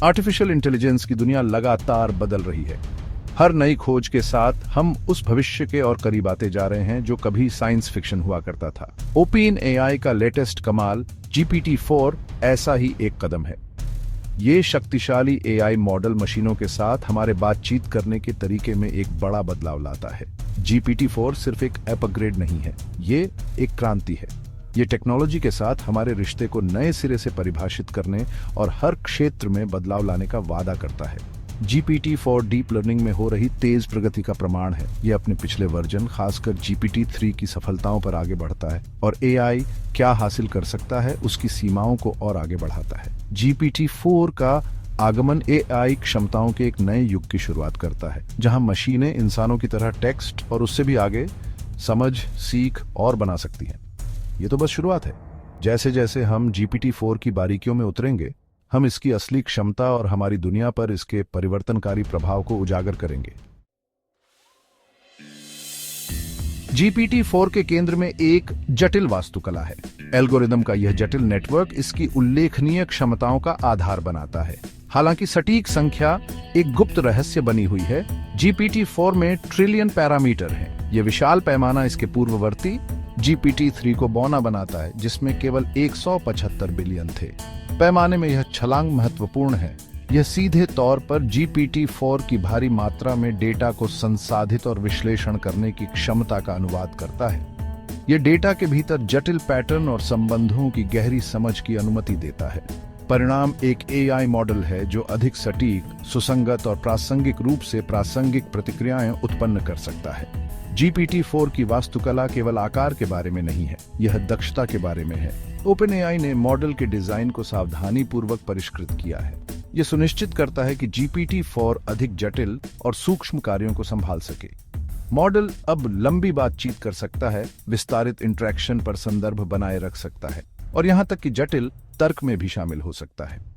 Artificial intelligence की दुनिया लगातार बदल रही है। हर नई खोज के साथ हम उस भविष्य के और करीब आते जा रहे हैं जो कभी साइंस फिक्शन हुआ करता था। ओपन एआई का लेटेस्ट कमाल GPT-4 ऐसा ही एक कदम है। ये शक्तिशाली एआई मॉडल मशीनों के साथ हमारे बातचीत करने के तरीके में एक बड़ा बदलाव लाता है। GPT-4 सिर्फ एक अपग्रेड नहीं है, ये एक क्रांति है। ये टेक्नोलॉजी के साथ हमारे रिश्ते को नए सिरे से परिभाषित करने और हर क्षेत्र में बदलाव लाने का वादा करता है। GPT-4 डीप लर्निंग में हो रही तेज प्रगति का प्रमाण है। यह अपने पिछले वर्जन, खासकर GPT-3 की सफलताओं पर आगे बढ़ता है और एआई क्या हासिल कर सकता है उसकी सीमाओं को और आगे बढ़ाता है। GPT-4 का आगमन एआई क्षमताओं के एक नए युग की शुरुआत करता है, जहां मशीनें इंसानों की तरह टेक्स्ट और उससे भी आगे समझ, सीख और बना सकती हैं। ये तो बस शुरुआत है। जैसे जैसे हम GPT-4 की बारीकियों में उतरेंगे, हम इसकी असली क्षमता और हमारी दुनिया पर इसके परिवर्तनकारी प्रभाव को उजागर करेंगे। GPT-4 के केंद्र में एक जटिल वास्तुकला है। एल्गोरिदम का यह जटिल नेटवर्क इसकी उल्लेखनीय क्षमताओं का आधार बनाता है। हालांकि सटीक संख्या एक गुप्त रहस्य बनी हुई है। GPT-4 में ट्रिलियन पैरामीटर हैं। यह विशाल पैमाना इसके पूर्ववर्ती GPT-3 को बौना बनाता है, जिसमें केवल 175 बिलियन थे। पैमाने में यह छलांग महत्वपूर्ण है। यह सीधे तौर पर GPT-4 की भारी मात्रा में डेटा को संसाधित और विश्लेषण करने की क्षमता का अनुवाद करता है। यह डेटा के भीतर जटिल पैटर्न और संबंधों की गहरी समझ की अनुमति देता है। परिणाम एक एआई मॉडल है जो अधिक सटीक, सुसंगत और प्रासंगिक रूप से प्रासंगिक प्रतिक्रियाएं उत्पन्न कर सकता है। GPT-4 की वास्तुकला केवल आकार के बारे में नहीं है, यह दक्षता के बारे में है। ओपनएआई ने मॉडल के डिजाइन को सावधानीपूर्वक परिष्कृत किया है। यह सुनिश्चित करता है कि GPT-4 अधिक जटिल और सूक्ष्म कार्यों को संभाल सके। मॉडल अब लंबी बातचीत कर सकता है, विस्तारित इंटरेक्शन पर संदर्भ बनाए रख सकता है और यहां तक कि जटिल तर्क में भी शामिल हो सकता है।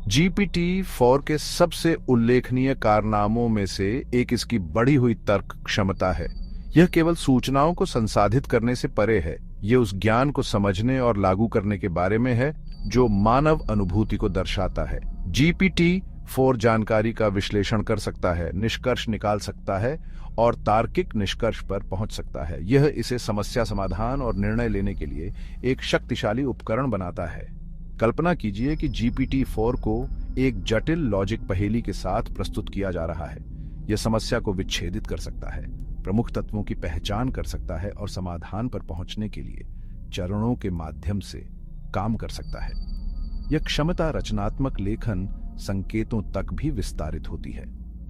GPT-4 के सबसे उल्लेखनीय कारनामों में से एक इसकी बढ़ी हुई तर्क क्षमता है। यह केवल सूचनाओं को संसाधित करने से परे है। यह उस ज्ञान को समझने और लागू करने के बारे में है जो मानव अनुभूति को दर्शाता है। GPT-4 जानकारी का विश्लेषण कर सकता है, निष्कर्ष निकाल सकता है और तार्किक निष्कर्ष पर पहुंच सकता है। यह इसे समस्या समाधान और निर्णय लेने के लिए एक शक्तिशाली उपकरण बनाता है। कल्पना कीजिए कि GPT-4 को एक जटिल लॉजिक पहेली के साथ प्रस्तुत किया जा रहा है। यह समस्या को विच्छेदित कर सकता है, प्रमुख तत्वों की पहचान कर सकता है और समाधान पर पहुंचने के लिए चरणों के माध्यम से काम कर सकता है। यह क्षमता रचनात्मक लेखन संकेतों तक भी विस्तारित होती है।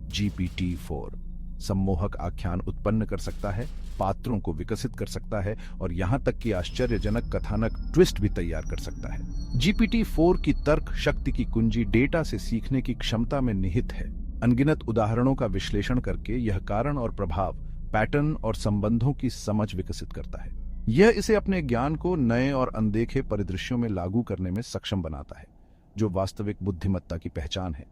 GPT-4 सम्मोहक आख्यान उत्पन्न कर सकता है, पात्रों को विकसित कर सकता है और यहां तक कि आश्चर्यजनक कथानक ट्विस्ट भी तैयार कर सकता है। GPT-4 की तर्क शक्ति की कुंजी डेटा से सीखने की क्षमता में निहित है। अनगिनत उदाहरणों का विश्लेषण करके यह कारण और प्रभाव, पैटर्न और संबंधों की समझ विकसित करता है। यह इसे अपने ज्ञान को नए और अनदेखे परिदृश्यों में लागू करने में सक्षम बनाता है, जो वास्तविक बुद्धिमत्ता की पहचान है।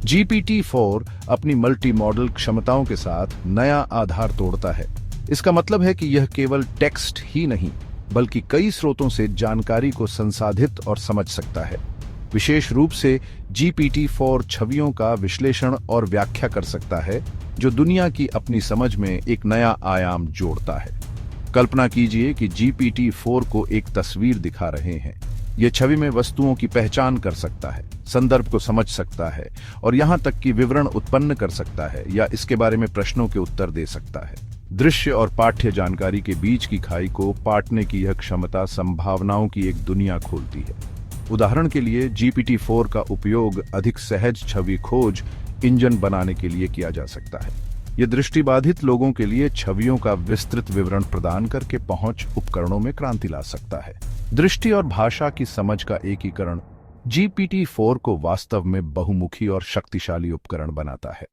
GPT-4 अपनी मल्टी मॉडल क्षमताओं के साथ नया आधार तोड़ता है। इसका मतलब है कि यह केवल टेक्स्ट ही नहीं, बल्कि कई स्रोतों से जानकारी को संसाधित और समझ सकता है। विशेष रूप से GPT-4 छवियों का विश्लेषण और व्याख्या कर सकता है, जो दुनिया की अपनी समझ में एक नया आयाम जोड़ता है। कल्पना कीजिए कि GPT-4 को एक तस्वीर दिखा रहे हैं। यह छवि में वस्तुओं की पहचान कर सकता है, संदर्भ को समझ सकता है और यहां तक कि विवरण उत्पन्न कर सकता है या इसके बारे में प्रश्नों के उत्तर दे सकता है। दृश्य और पाठ्य जानकारी के बीच की खाई को पाटने की यह क्षमता संभावनाओं की एक दुनिया खोलती है। उदाहरण के लिए GPT-4 का उपयोग अधिक सहज छवि खोज इंजन बनाने के लिए किया जा सकता है। यह दृष्टिबाधित लोगों के लिए छवियों का विस्तृत विवरण प्रदान करके पहुंच उपकरणों में क्रांति ला सकता है। दृष्टि और भाषा की समझ का एकीकरण GPT-4 को वास्तव में बहुमुखी और शक्तिशाली उपकरण बनाता है।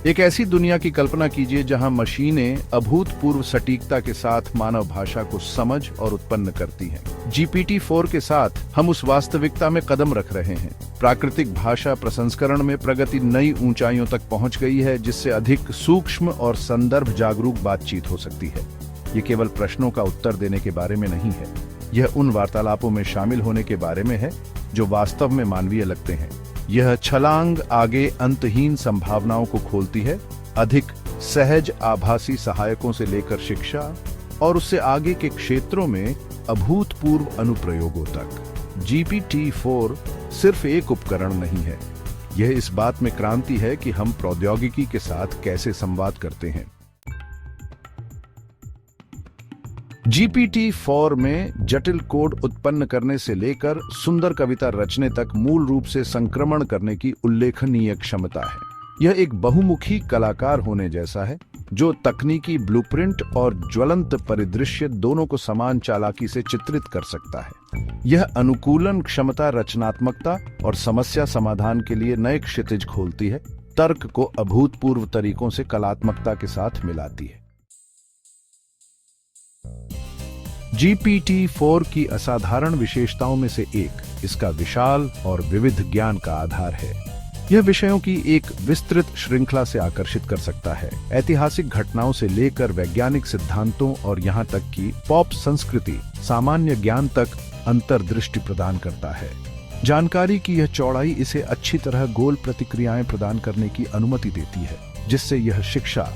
एक ऐसी दुनिया की कल्पना कीजिए जहां मशीनें अभूतपूर्व सटीकता के साथ मानव भाषा को समझ और उत्पन्न करती हैं। GPT-4 के साथ हम उस वास्तविकता में कदम रख रहे हैं। प्राकृतिक भाषा प्रसंस्करण में प्रगति नई ऊंचाइयों तक पहुंच गई है, जिससे अधिक सूक्ष्म और संदर्भ जागरूक बातचीत हो सकती है। ये केवल प्रश्नों का उत्तर देने के बारे में नहीं है, यह उन वार्तालापों में शामिल होने के बारे में है जो वास्तव में मानवीय लगते हैं। यह छलांग आगे अंतहीन संभावनाओं को खोलती है, अधिक सहज आभासी सहायकों से लेकर शिक्षा और उससे आगे के क्षेत्रों में अभूतपूर्व अनुप्रयोगों तक। GPT-4 सिर्फ एक उपकरण नहीं है, यह इस बात में क्रांति है कि हम प्रौद्योगिकी के साथ कैसे संवाद करते हैं। GPT-4 में जटिल कोड उत्पन्न करने से लेकर सुंदर कविता रचने तक मूल रूप से संक्रमण करने की उल्लेखनीय क्षमता है। यह एक बहुमुखी कलाकार होने जैसा है, जो तकनीकी ब्लूप्रिंट और ज्वलंत परिदृश्य दोनों को समान चालाकी से चित्रित कर सकता है। यह अनुकूलन क्षमता रचनात्मकता और समस्या समाधान के लिए नए क्षितिज खोलती है, तर्क को अभूतपूर्व तरीकों से कलात्मकता के साथ मिलाती है। GPT-4 की असाधारण विशेषताओं में से एक इसका विशाल और विविध ज्ञान का आधार है। यह विषयों की एक विस्तृत श्रृंखला से आकर्षित कर सकता है, ऐतिहासिक घटनाओं से लेकर वैज्ञानिक सिद्धांतों और यहाँ तक कि पॉप संस्कृति सामान्य ज्ञान तक अंतर्दृष्टि प्रदान करता है। जानकारी की यह चौड़ाई इसे अच्छी तरह गोल प्रतिक्रियाएं प्रदान करने की अनुमति देती है, जिससे यह शिक्षा,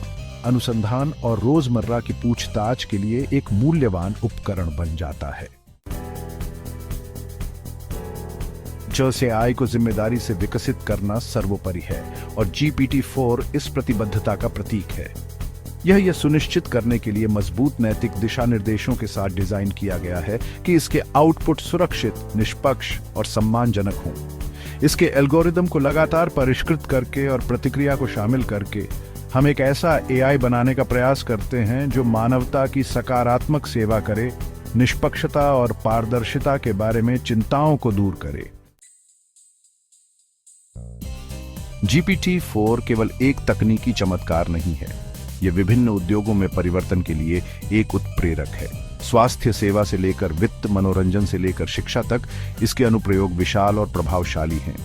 अनुसंधान और रोजमर्रा की पूछताछ के लिए एक मूल्यवान उपकरण बन जाता है। AI को जिम्मेदारी से विकसित करना सर्वोपरि है और GPT-4 इस प्रतिबद्धता का प्रतीक है। यह सुनिश्चित करने के लिए मजबूत नैतिक दिशा निर्देशों के साथ डिजाइन किया गया है कि इसके आउटपुट सुरक्षित, निष्पक्ष और सम्मानजनक हों। इसके एल्गोरिदम को लगातार परिष्कृत करके और प्रतिक्रिया को शामिल करके हम एक ऐसा AI बनाने का प्रयास करते हैं जो मानवता की सकारात्मक सेवा करे, निष्पक्षता और पारदर्शिता के बारे में चिंताओं को दूर करे। GPT-4 केवल एक तकनीकी चमत्कार नहीं है, यह विभिन्न उद्योगों में परिवर्तन के लिए एक उत्प्रेरक है। स्वास्थ्य सेवा से लेकर वित्त, मनोरंजन से लेकर शिक्षा तक इसके अनुप्रयोग विशाल और प्रभावशाली हैं।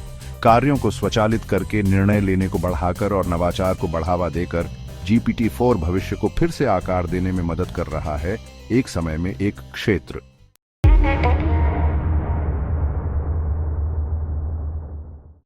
कार्यों को स्वचालित करके, निर्णय लेने को बढ़ाकर और नवाचार को बढ़ावा देकर GPT-4 भविष्य को फिर से आकार देने में मदद कर रहा है, एक समय में एक क्षेत्र।